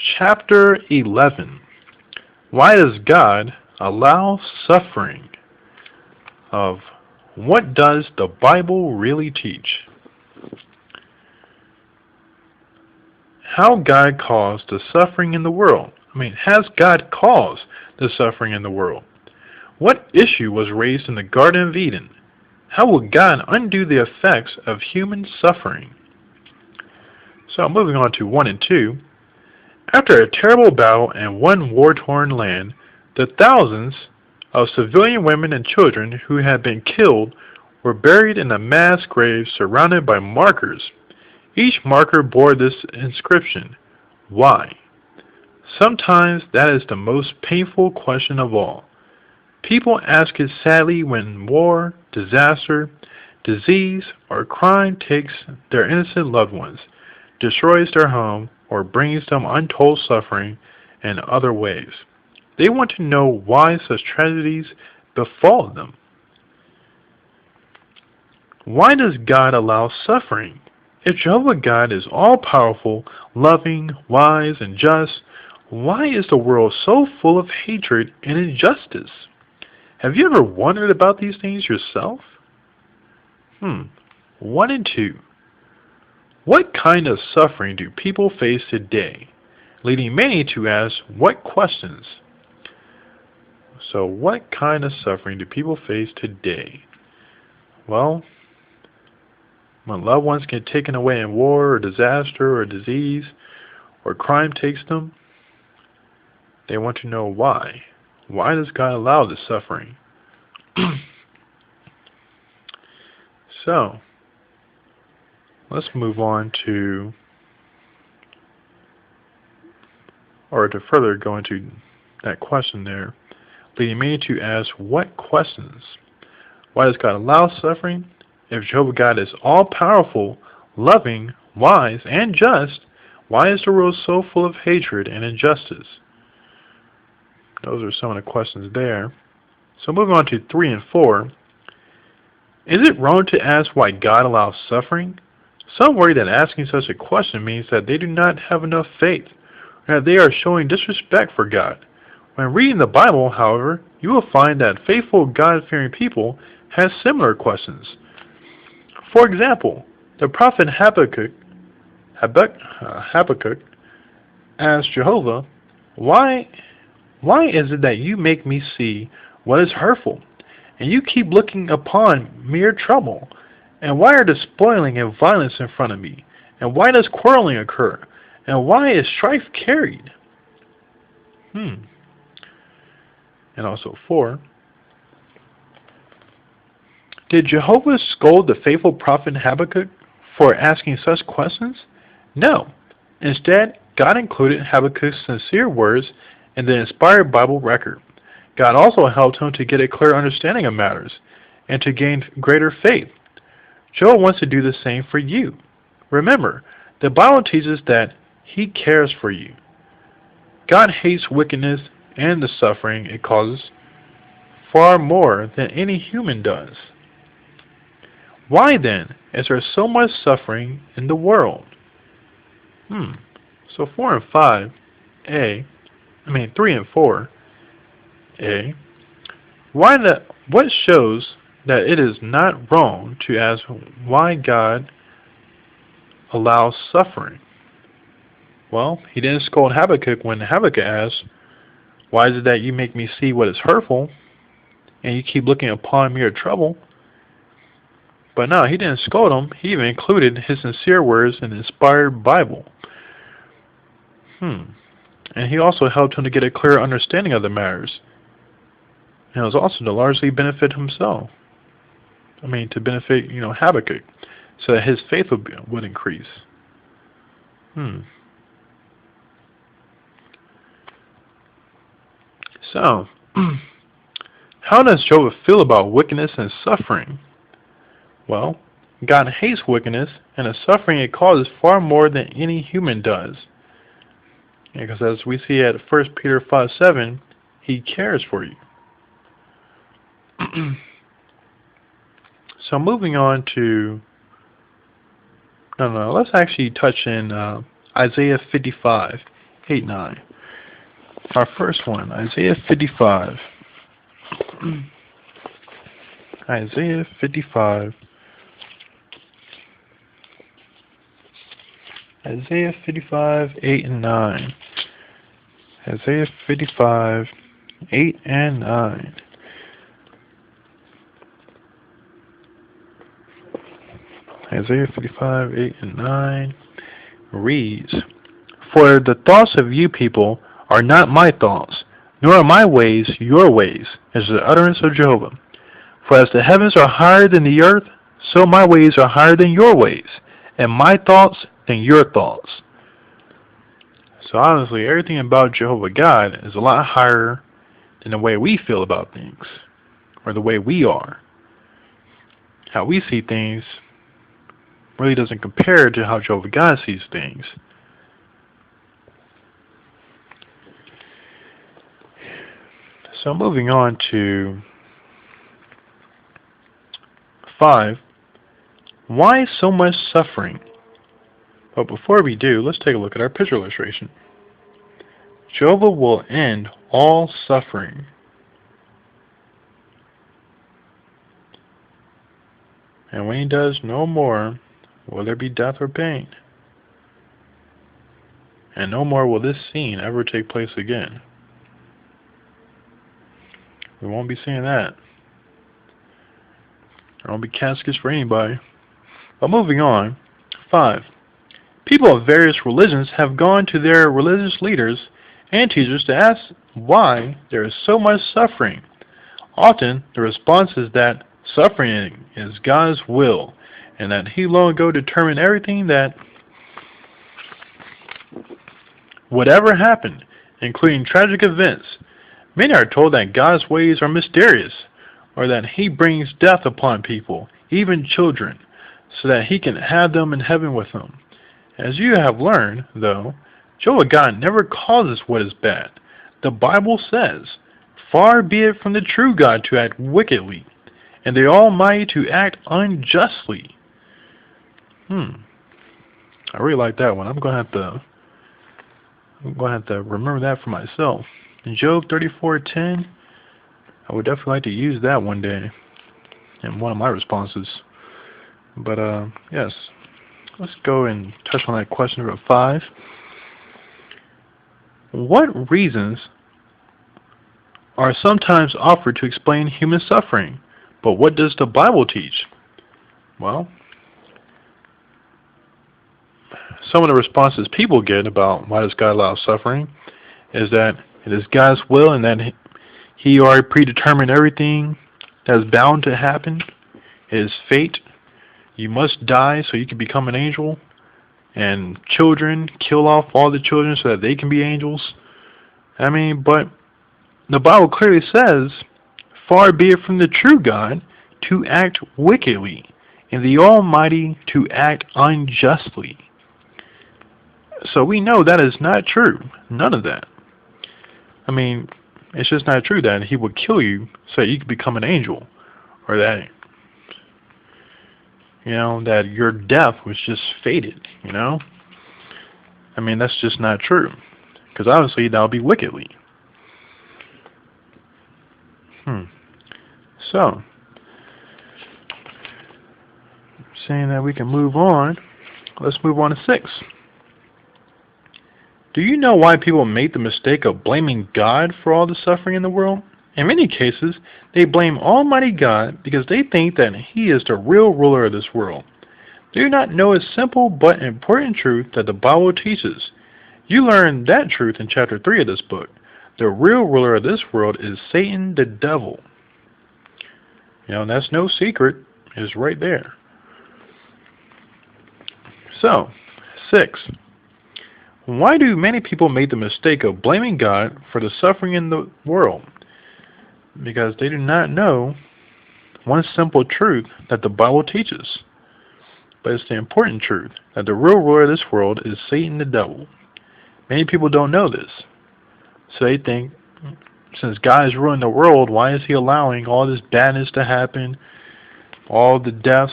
Chapter 11. Why does God allow suffering? Of what does the Bible really teach? How God caused the suffering in the world. Has God caused the suffering in the world? What issue was raised in the Garden of Eden? How will God undo the effects of human suffering? So moving on to 1 and 2. After a terrible battle in one war-torn land, the thousands of civilian women and children who had been killed were buried in a mass grave surrounded by markers. Each marker bore this inscription: why? Sometimes that is the most painful question of all. People ask it sadly when war, disaster, disease, or crime takes their innocent loved ones, destroys their home, or brings them untold suffering in other ways. They want to know why such tragedies befall them. Why does God allow suffering? If Jehovah God is all-powerful, loving, wise, and just, why is the world so full of hatred and injustice? Have you ever wondered about these things yourself? 1 and 2. What kind of suffering do people face today? Leading many to ask, what questions? So what kind of suffering do people face today? Well, when loved ones get taken away in war or disaster or disease or crime takes them, they want to know why. Why does God allow this suffering? So, let's move on to further go into that question there, leading me to ask what questions? Why does God allow suffering? If Jehovah God is all-powerful, loving, wise, and just, why is the world so full of hatred and injustice? Those are some of the questions there. So moving on to 3 and 4. Is it wrong to ask why God allows suffering? Some worry that asking such a question means that they do not have enough faith, or that they are showing disrespect for God. When reading the Bible, however, you will find that faithful God-fearing people have similar questions. For example, the prophet Habakkuk asked Jehovah, Why is it that you make me see what is hurtful, and you keep looking upon mere trouble? And why are the spoiling and violence in front of me? And why does quarreling occur? And why is strife carried? And also 4. Did Jehovah scold the faithful prophet Habakkuk for asking such questions? No. Instead, God included Habakkuk's sincere words in the inspired Bible record. God also helped him to get a clear understanding of matters and to gain greater faith. Joel wants to do the same for you. Remember, the Bible teaches that He cares for you. God hates wickedness and the suffering it causes far more than any human does. Why then is there so much suffering in the world? So 4 and 5, 3 and 4, what shows that it is not wrong to ask why God allows suffering? Well, He didn't scold Habakkuk when Habakkuk asked, why is it that you make me see what is hurtful, and you keep looking upon mere trouble? But no, He didn't scold him. He even included his sincere words in the inspired Bible. And He also helped him to get a clear understanding of the matters. And it was also to largely benefit himself. To benefit, Habakkuk, so that his faith would increase. So, how does Jehovah feel about wickedness and suffering? Well, God hates wickedness and the suffering it causes far more than any human does. Because as we see at 1 Peter 5:7, He cares for you. So moving on to, let's actually touch in Isaiah 55 8, 9. Our first one, Isaiah 55. Isaiah 55. Isaiah 55, 8 and 9. Isaiah 55, 8 and 9. Isaiah 55, 8 and 9 reads, For the thoughts of you people are not my thoughts, nor are my ways your ways, is the utterance of Jehovah. For as the heavens are higher than the earth, so my ways are higher than your ways, and my thoughts than your thoughts. So honestly, everything about Jehovah God is a lot higher than the way we feel about things, or the way we are. How we see things really doesn't compare to how Jehovah God sees things. So moving on to 5. Why so much suffering? But before we do, let's take a look at our picture illustration. Jehovah will end all suffering. And when he does no more, will there be death or pain? And no more will this scene ever take place again. We won't be seeing that. There won't be caskets for anybody. But moving on, 5. People of various religions have gone to their religious leaders and teachers to ask why there is so much suffering. Often, the response is that suffering is God's will, and that He long ago determined everything that would ever happen, including tragic events. Many are told that God's ways are mysterious, or that He brings death upon people, even children, so that He can have them in heaven with Him. As you have learned, though, Jehovah God never causes what is bad. The Bible says, Far be it from the true God to act wickedly, and the Almighty to act unjustly. I really like that one. I'm going to have to remember that for myself. In Job 34:10, I would definitely like to use that one day in one of my responses. But yes, let's go and touch on that question number 5. What reasons are sometimes offered to explain human suffering? But what does the Bible teach? Well, some of the responses people get about why does God allow suffering is that it is God's will and that He already predetermined everything that's bound to happen. It is fate. You must die so you can become an angel. And children, kill off all the children so that they can be angels. But the Bible clearly says, Far be it from the true God to act wickedly, and the Almighty to act unjustly. So we know that is not true. None of that. It's just not true that He would kill you so that you could become an angel, or that that your death was just fated. That's just not true, because obviously that would be wickedly. So, saying that we can move on, let's move on to 6. Do you know why people make the mistake of blaming God for all the suffering in the world? In many cases, they blame Almighty God because they think that He is the real ruler of this world. They do not know a simple but important truth that the Bible teaches. You learn that truth in chapter 3 of this book. The real ruler of this world is Satan, the devil. That's no secret. It's right there. So, 6. Why do many people make the mistake of blaming God for the suffering in the world? Because they do not know one simple truth that the Bible teaches. But it's the important truth that the real ruler of this world is Satan the devil. Many people don't know this. So they think, since God is ruling the world, why is He allowing all this badness to happen? All the deaths?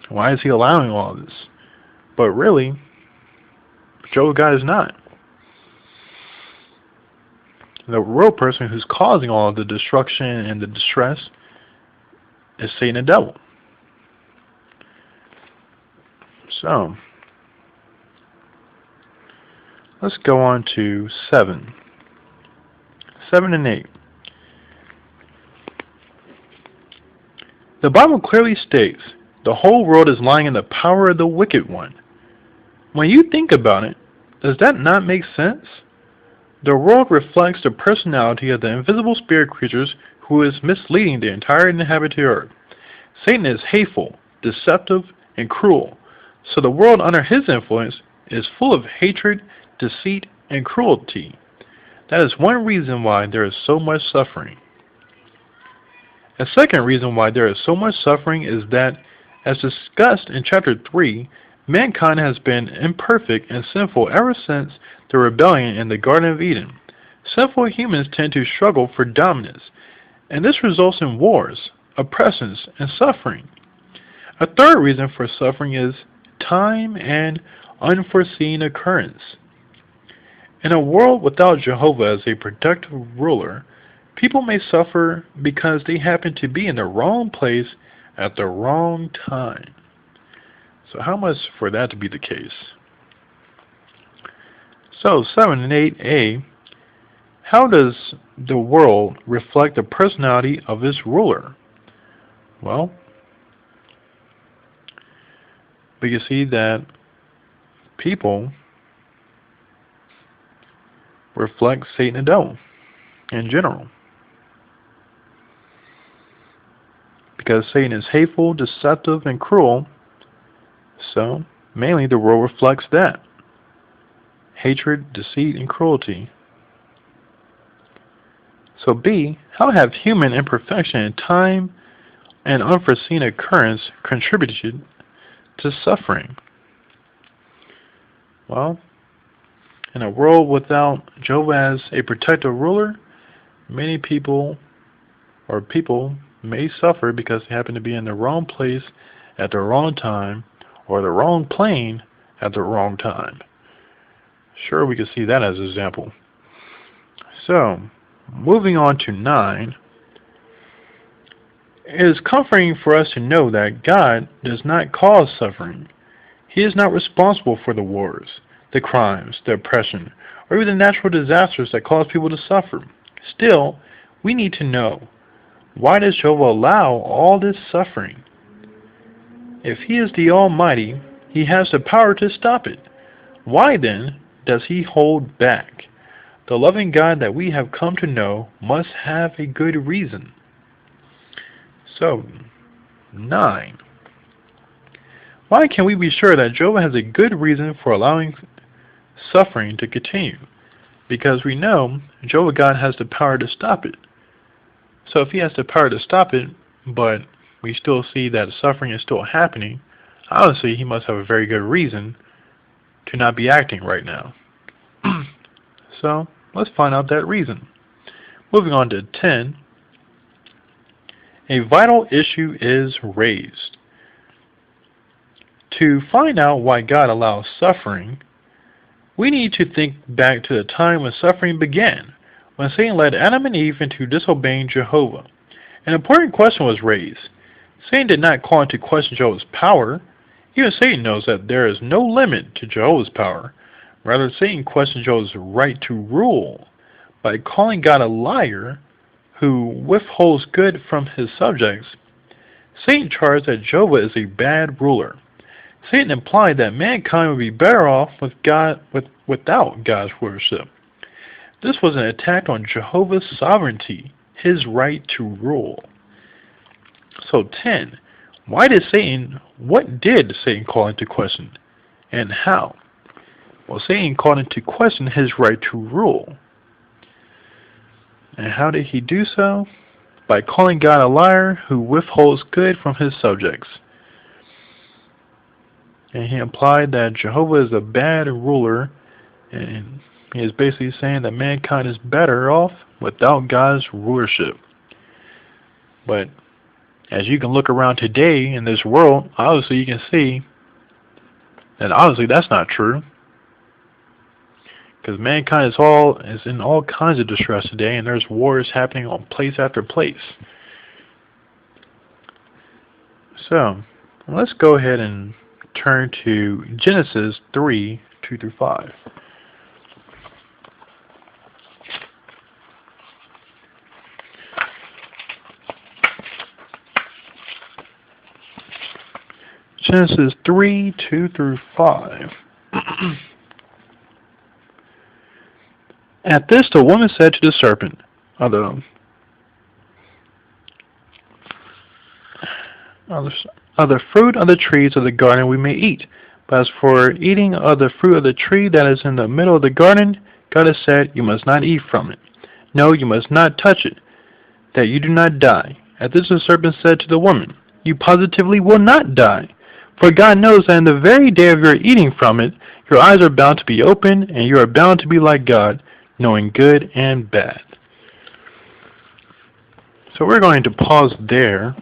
Why is He allowing all this? But really, Jehovah God is not. The real person who's causing all of the destruction and the distress is Satan the devil. So, let's go on to 7. 7 and 8. The Bible clearly states, the whole world is lying in the power of the wicked one. When you think about it, does that not make sense? The world reflects the personality of the invisible spirit creatures who is misleading the entire inhabited earth. Satan is hateful, deceptive, and cruel, so the world under his influence is full of hatred, deceit, and cruelty. That is one reason why there is so much suffering. A second reason why there is so much suffering is that, as discussed in chapter 3, mankind has been imperfect and sinful ever since the rebellion in the Garden of Eden. Sinful humans tend to struggle for dominance, and this results in wars, oppressions, and suffering. A third reason for suffering is time and unforeseen occurrence. In a world without Jehovah as a protective ruler, people may suffer because they happen to be in the wrong place at the wrong time. So how much for that to be the case? So 7 and 8a, how does the world reflect the personality of its ruler? Well, we can see that people reflect Satan and devil in general. Because Satan is hateful, deceptive, and cruel, so mainly the world reflects that. Hatred, deceit, and cruelty. So B, how have human imperfection in time and unforeseen occurrence contributed to suffering? Well, in a world without Jehovah as a protective ruler, many people may suffer because they happen to be in the wrong place at the wrong time, or the wrong plane at the wrong time. Sure, we can see that as an example. So, moving on to 9, it is comforting for us to know that God does not cause suffering. He is not responsible for the wars, the crimes, the oppression, or even the natural disasters that cause people to suffer. Still, we need to know, why does Jehovah allow all this suffering? If He is the Almighty, He has the power to stop it. Why then does He hold back? The loving God that we have come to know must have a good reason. So, 9. Why can we be sure that Jehovah has a good reason for allowing suffering to continue? Because we know Jehovah God has the power to stop it. So if He has the power to stop it, but we still see that suffering is still happening, obviously He must have a very good reason to not be acting right now. So let's find out that reason. Moving on to 10. A vital issue is raised. To find out why God allows suffering, we need to think back to the time when suffering began, when Satan led Adam and Eve into disobeying Jehovah. An important question was raised. Satan did not call into question Jehovah's power. Even Satan knows that there is no limit to Jehovah's power. Rather, Satan questioned Jehovah's right to rule by calling God a liar who withholds good from his subjects. Satan charged that Jehovah is a bad ruler. Satan implied that mankind would be better off without God's worship. This was an attack on Jehovah's sovereignty, His right to rule. So 10. What did Satan call into question, and how? Well, Satan called into question His right to rule. And how did he do so? By calling God a liar who withholds good from His subjects. And he implied that Jehovah is a bad ruler, and he is basically saying that mankind is better off without God's rulership. But as you can look around today in this world, obviously you can see that obviously that's not true. because mankind is in all kinds of distress today, and there's wars happening on place after place. So let's go ahead and turn to Genesis 3:2-5. Genesis 3:2-5. At this the woman said to the serpent, of the fruit of the trees of the garden we may eat, but as for eating of the fruit of the tree that is in the middle of the garden, God has said, you must not eat from it. No, you must not touch it, that you do not die. At this the serpent said to the woman, you positively will not die. For God knows that in the very day of your eating from it, your eyes are bound to be opened, and you are bound to be like God, knowing good and bad. So we're going to pause there.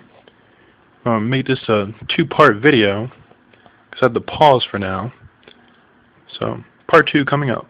I'm going to make this a two-part video, because I have to pause for now. So, part 2 coming up.